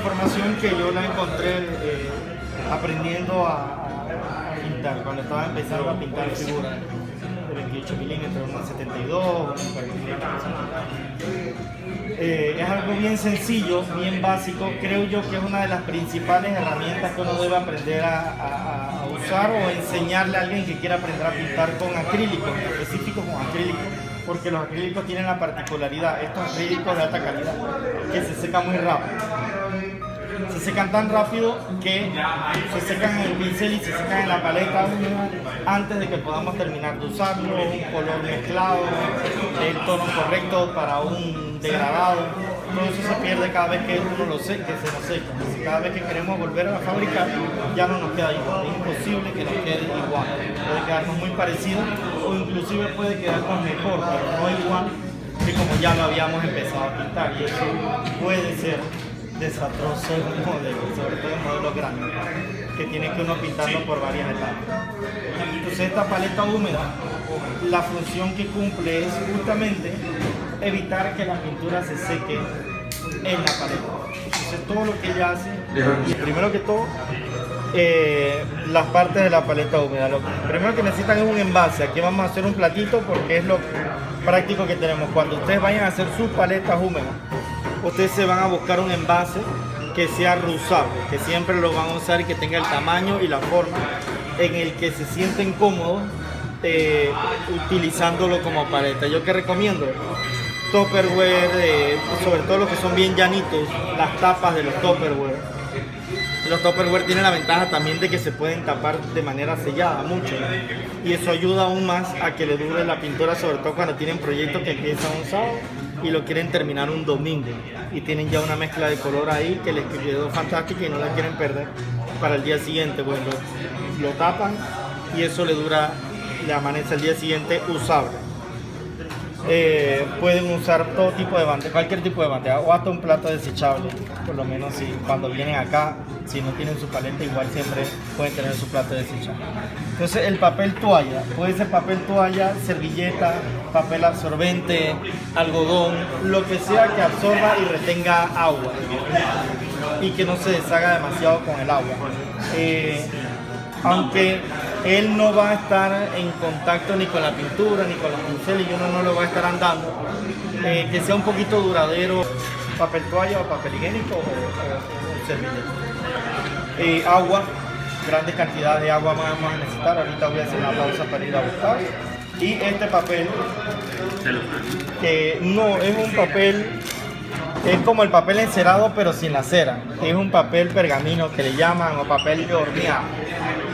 información que yo la encontré aprendiendo a pintar, cuando estaba empezando a pintar figuras de 28 milímetros, una 72, una 45. Es algo bien sencillo, bien básico. Creo yo que es una de las principales herramientas que uno debe aprender a usar o enseñarle a alguien que quiera aprender a pintar con acrílico, en específico con acrílico, porque los acrílicos tienen la particularidad, estos acrílicos de alta calidad, que se secan muy rápido. Se secan tan rápido que se secan en el pincel y se secan en la paleta húmeda antes de que podamos terminar de usarlo, un color mezclado, el tono correcto para un degradado. Todo eso se pierde cada vez que uno lo seca, que se lo seca. Entonces, cada vez que queremos volver a fabricar, ya no nos queda igual. Es imposible que nos quede igual. Puede quedarnos muy parecido o inclusive puede quedarnos mejor, pero no igual que como ya lo habíamos empezado a pintar. Y eso puede ser desastroso en un modelo, sobre todo en modelos grandes, que tiene que uno pintarlo por varias etapas. Entonces esta paleta húmeda, la función que cumple es justamente evitar que la pintura se seque en la paleta. Entonces todo lo que ella hace, y primero que todo, las partes de la paleta húmeda. Lo primero que necesitan es un envase. Aquí vamos a hacer un platito porque es lo práctico que tenemos. Cuando ustedes vayan a hacer sus paletas húmedas, ustedes se van a buscar un envase que sea reusable, que siempre lo van a usar y que tenga el tamaño y la forma en el que se sienten cómodos utilizándolo como paleta. Yo que recomiendo Tupperware, sobre todo los que son bien llanitos, las tapas de los Tupperware. Los Tupperware tienen la ventaja también de que se pueden tapar de manera sellada mucho, ¿no? Y eso ayuda aún más a que le dure la pintura, sobre todo cuando tienen proyectos que empiezan un sábado y lo quieren terminar un domingo y tienen ya una mezcla de color ahí que les quedó fantástica y no la quieren perder para el día siguiente. Bueno, lo tapan y eso le dura, le amanece al día siguiente usable. Pueden usar todo tipo de bandeja, cualquier tipo de bandeja o hasta un plato desechable, por lo menos si cuando vienen acá, si no tienen su paleta, igual siempre pueden tener su plato desechable. Entonces el papel toalla, puede ser papel toalla, servilleta, papel absorbente, algodón, lo que sea que absorba y retenga agua y que no se deshaga demasiado con el agua. Aunque él no va a estar en contacto ni con la pintura ni con los pinceles y uno no lo va a estar andando, que sea un poquito duradero, papel toalla o papel higiénico o servilleta. Agua, grandes cantidades de agua vamos a necesitar. Ahorita voy a hacer una pausa para ir a buscar. Y este papel, que no es un papel, es como el papel encerado pero sin la cera. Es un papel pergamino que le llaman, o papel de hornear.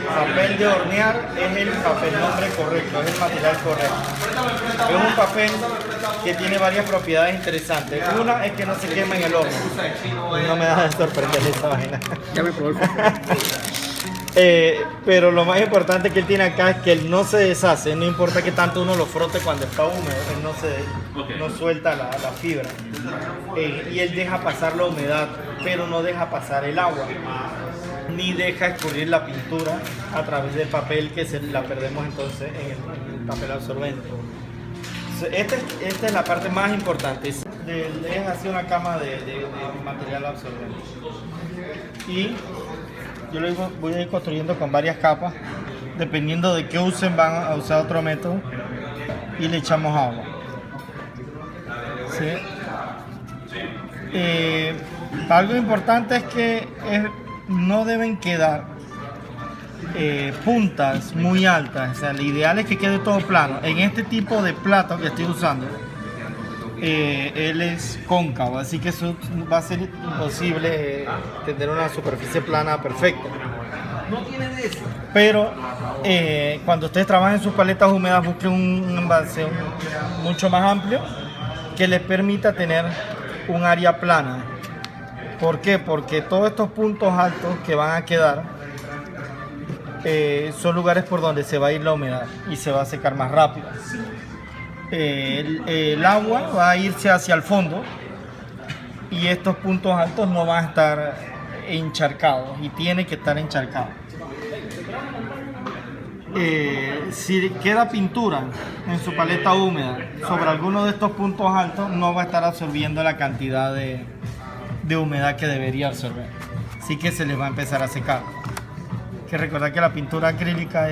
Papel de hornear es el papel nombre correcto, es el material correcto. Es un papel que tiene varias propiedades interesantes. Una es que no se quema en el horno. No me da de sorprender esa vaina. Ya me probó el pero lo más importante que él tiene acá es que él no se deshace, no importa que tanto uno lo frote cuando está húmedo, él no suelta la fibra. Y él deja pasar la humedad, pero no deja pasar el agua, ni deja escurrir la pintura a través del papel, que la perdemos entonces en el papel absorbente. Esta es la parte más importante, es así una cama de material absorbente. Y yo lo voy a ir construyendo con varias capas, dependiendo de qué usen, van a usar otro método y le echamos agua. ¿Sí? Algo importante es que no deben quedar puntas muy altas, o sea, lo ideal es que quede todo plano. En este tipo de plato que estoy usando, él es cóncavo, así que eso va a ser imposible tener una superficie plana perfecta. Pero cuando ustedes trabajen sus paletas húmedas, busquen un envase mucho más amplio que les permita tener un área plana. ¿Por qué? Porque todos estos puntos altos que van a quedar son lugares por donde se va a ir la humedad y se va a secar más rápido. El agua va a irse hacia el fondo y estos puntos altos no van a estar encharcados y tiene que estar encharcado. Si queda pintura en su paleta húmeda sobre alguno de estos puntos altos, no va a estar absorbiendo la cantidad de de humedad que debería absorber. Así que se les va a empezar a secar. Hay que recordar que la pintura acrílica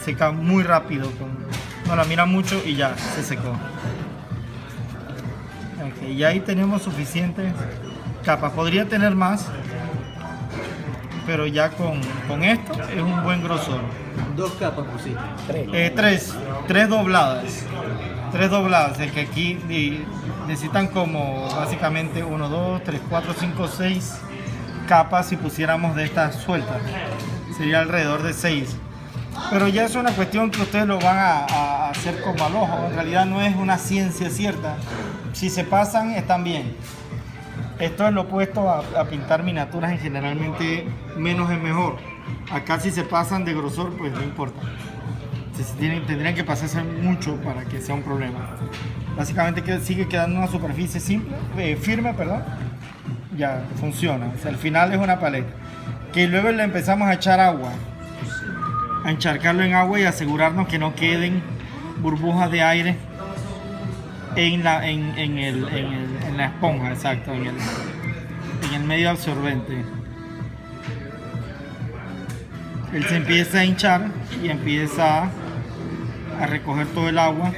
seca muy rápido. No la mira mucho y ya se secó. Okay, y ahí tenemos suficientes capas. Podría tener más, pero ya con esto es un buen grosor. 2 capas pusiste. 3 dobladas. 3 dobladas, es que aquí necesitan como básicamente 1, 2, 3, 4, 5, 6 capas si pusiéramos de estas sueltas. Sería alrededor de 6. Pero ya es una cuestión que ustedes lo van a hacer como al ojo. En realidad no es una ciencia cierta. Si se pasan, están bien. Esto es lo opuesto a pintar miniaturas, generalmente menos es mejor. Acá si se pasan de grosor, pues no importa. Tendrían que pasarse mucho para que sea un problema. Básicamente sigue quedando una superficie firme, ya funciona. O sea, al final es una paleta. Que luego le empezamos a echar agua, a encharcarlo en agua y asegurarnos que no queden burbujas de aire en la esponja, exacto, en el medio absorbente. Él se empieza a hinchar y empieza a recoger todo el agua.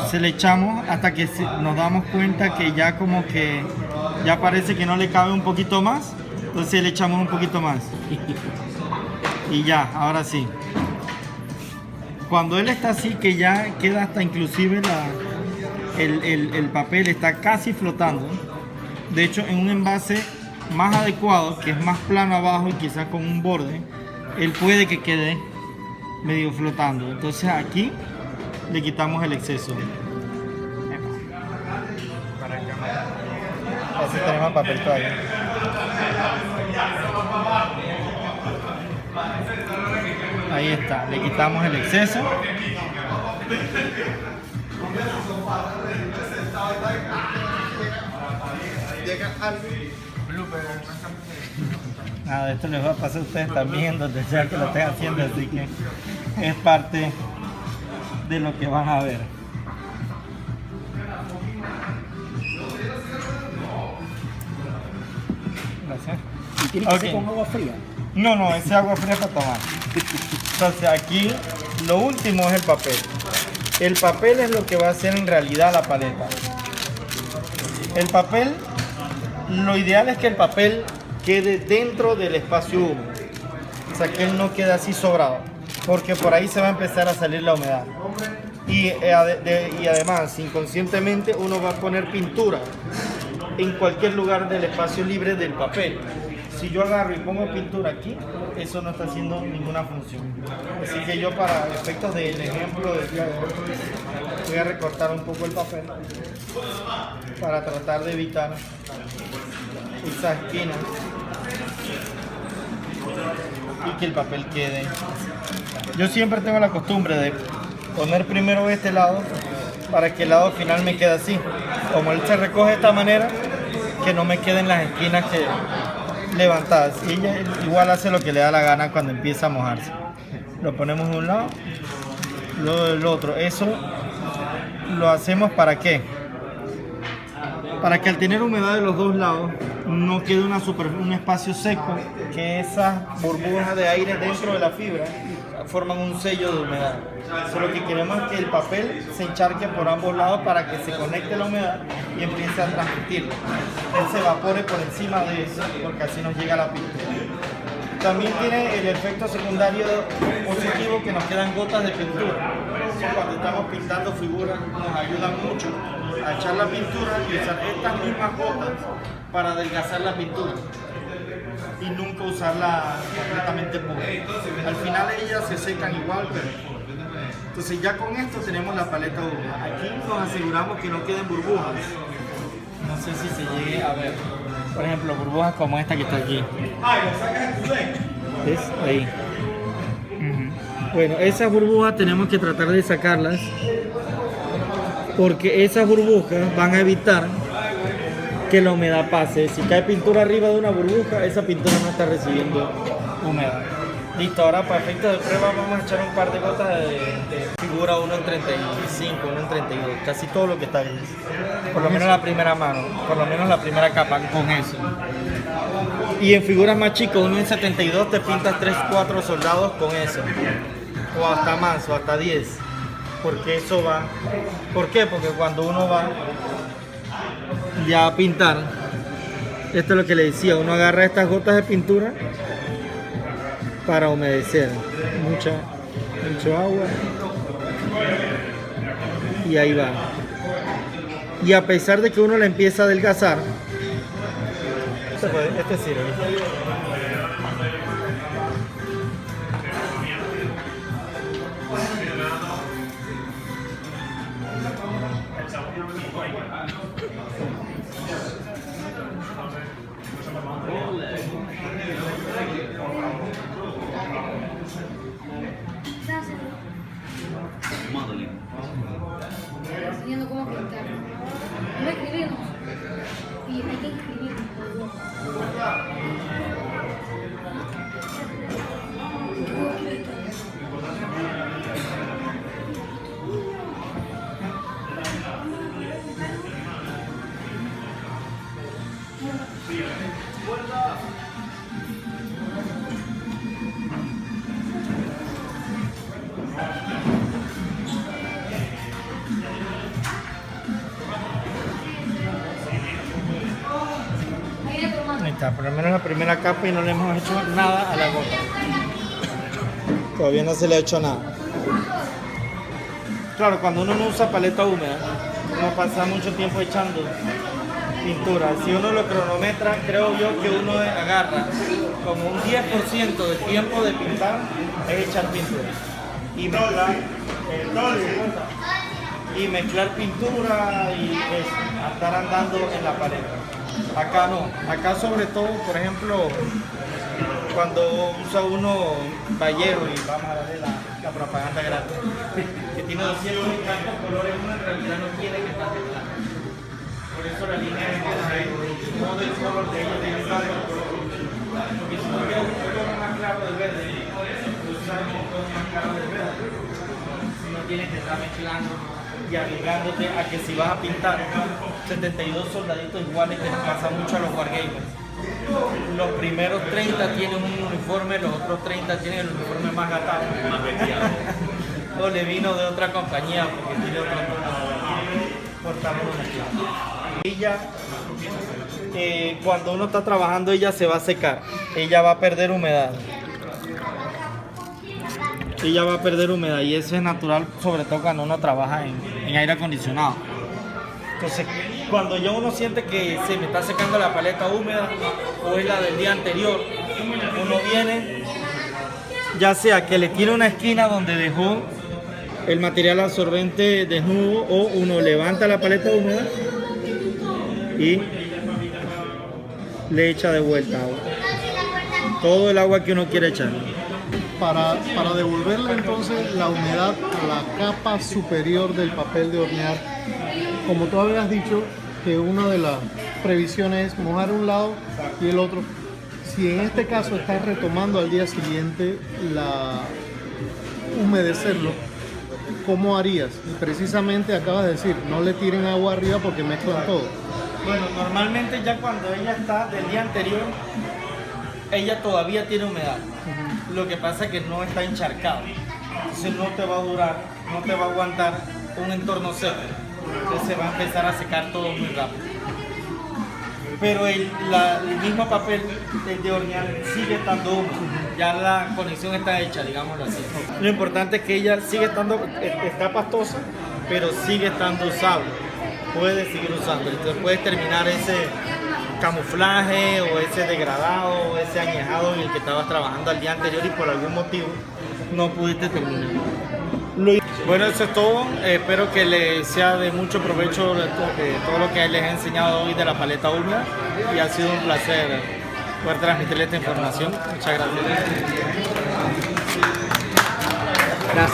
Se le echamos hasta que nos damos cuenta que ya como que ya parece que no le cabe un poquito más, entonces le echamos un poquito más y ya, ahora sí. Cuando él está así, que ya queda hasta inclusive el papel está casi flotando, de hecho en un envase más adecuado, que es más plano abajo y quizás con un borde, él puede que quede medio flotando. Entonces aquí le quitamos el exceso. Así tenemos papel todavía. Ahí está, le quitamos el exceso. Nada, esto les va a pasar a ustedes también, donde sea que lo estén haciendo, así que es parte de lo que van a ver. Gracias. ¿Y tiene que ser con agua fría? No, ese agua fría para tomar. Entonces aquí lo último es el papel. El papel es lo que va a hacer en realidad la paleta. El papel, lo ideal es que el papel quede dentro del espacio húmedo. O sea, que él no quede así sobrado, porque por ahí se va a empezar a salir la humedad. Y además, inconscientemente, uno va a poner pintura en cualquier lugar del espacio libre del papel. Si yo agarro y pongo pintura aquí, eso no está haciendo ninguna función. Así que yo, para efectos del ejemplo del día de hoy, voy a recortar un poco el papel para tratar de evitar esa esquina y que el papel quede. Yo siempre tengo la costumbre de poner primero este lado para que el lado final me quede así. Como él se recoge de esta manera, que no me queden las esquinas levantadas. Y ella igual hace lo que le da la gana cuando empieza a mojarse. Lo ponemos de un lado, luego del otro. Eso lo hacemos ¿para qué? Para que al tener humedad de los dos lados no quede un espacio seco, que esas burbujas de aire dentro de la fibra forman un sello de humedad. Eso lo que queremos es que el papel se encharque por ambos lados para que se conecte la humedad y empiece a transmitirlo. Él se evapore por encima de eso, porque así nos llega la pintura. También tiene el efecto secundario positivo, que nos quedan gotas de pintura. Cuando estamos pintando figuras nos ayuda mucho a echar la pintura y usar estas mismas gotas para adelgazar la pintura y nunca usarla completamente pura. Al final ellas se secan igual, pero entonces ya con esto tenemos la paleta húmeda. Aquí nos aseguramos que no queden burbujas. No sé si se llegue a ver. Por ejemplo, burbujas como esta que está aquí. ¿Ves? Ahí. Bueno, esas burbujas tenemos que tratar de sacarlas, porque esas burbujas van a evitar que la humedad pase. Si cae pintura arriba de una burbuja, esa pintura no está recibiendo humedad. Listo, ahora para efectos de prueba vamos a echar un par de gotas de figura uno en 35, uno en 32, casi todo lo que está ahí. Por lo menos la primera mano, por lo menos la primera capa con eso. Y en figuras más chicas, uno en 72 te pintas 3, 4 soldados con eso. O hasta más, o hasta 10. Porque eso va. ¿Por qué? Porque cuando uno va ya a pintar, esto es lo que le decía, uno agarra estas gotas de pintura para humedecer. Mucho agua. Y ahí va. Y a pesar de que uno la empieza a adelgazar, este sirve. Enseñando cómo pintar. No escribimos. Y hay que escribir. Ahí está, por lo menos la primera capa y no le hemos hecho nada a la gota. Todavía no se le ha hecho nada. Claro, cuando uno no usa paleta húmeda, uno pasa mucho tiempo echando pintura. Si uno lo cronometra, creo yo que uno agarra como un 10% del tiempo de pintar es echar pintura. Y mezclar pintura y estar andando en la pared. Acá no, acá sobre todo, por ejemplo, cuando usa uno Ballero, y vamos a darle la propaganda gratis, que tiene 200 y tantos colores, uno en realidad no quiere que esté mezclado. Por eso la línea es todo el color de ella tiene claro, porque si no quieres un color más claro del verde, usar un color más claro del verde, si no tienes que estar mezclando y arriesgándote a que si vas a pintar 72 soldaditos iguales, que nos pasa mucho a los wargamers. Los primeros 30 tienen un uniforme, los otros 30 tienen el uniforme más gatado, más vestido. O le vino de otra compañía porque tiene otro portavoz mezclado. Ella, cuando uno está trabajando, ella se va a secar, ella va a perder humedad. Ella va a perder humedad y eso es natural, sobre todo cuando uno trabaja en aire acondicionado. Entonces, cuando ya uno siente que se me está secando la paleta húmeda o es la del día anterior, uno viene, ya sea que le tire una esquina donde dejó el material absorbente desnudo, o uno levanta la paleta húmeda y le echa de vuelta agua. Todo el agua que uno quiere echar. Para devolverle entonces la humedad a la capa superior del papel de hornear, como tú habías dicho que una de las previsiones es mojar un lado y el otro. Si en este caso estás retomando al día siguiente humedecerlo, ¿cómo harías? Y precisamente acabas de decir, no le tiren agua arriba porque mezclan todo. Bueno, normalmente ya cuando ella está del día anterior, ella todavía tiene humedad. Lo que pasa es que no está encharcado. Entonces no te va a durar, no te va a aguantar un entorno seco. Entonces se va a empezar a secar todo muy rápido. Pero el mismo papel de hornear sigue estando húmedo. Ya la conexión está hecha, digámoslo así. Lo importante es que ella sigue estando, está pastosa, pero sigue estando usable. Puedes seguir usando. Entonces puedes terminar ese camuflaje o ese degradado o ese añejado en el que estabas trabajando al día anterior y por algún motivo no pudiste terminar. Bueno, eso es todo. Espero que les sea de mucho provecho todo lo que les he enseñado hoy de la paleta húmeda, y ha sido un placer poder transmitirles esta información. Muchas gracias.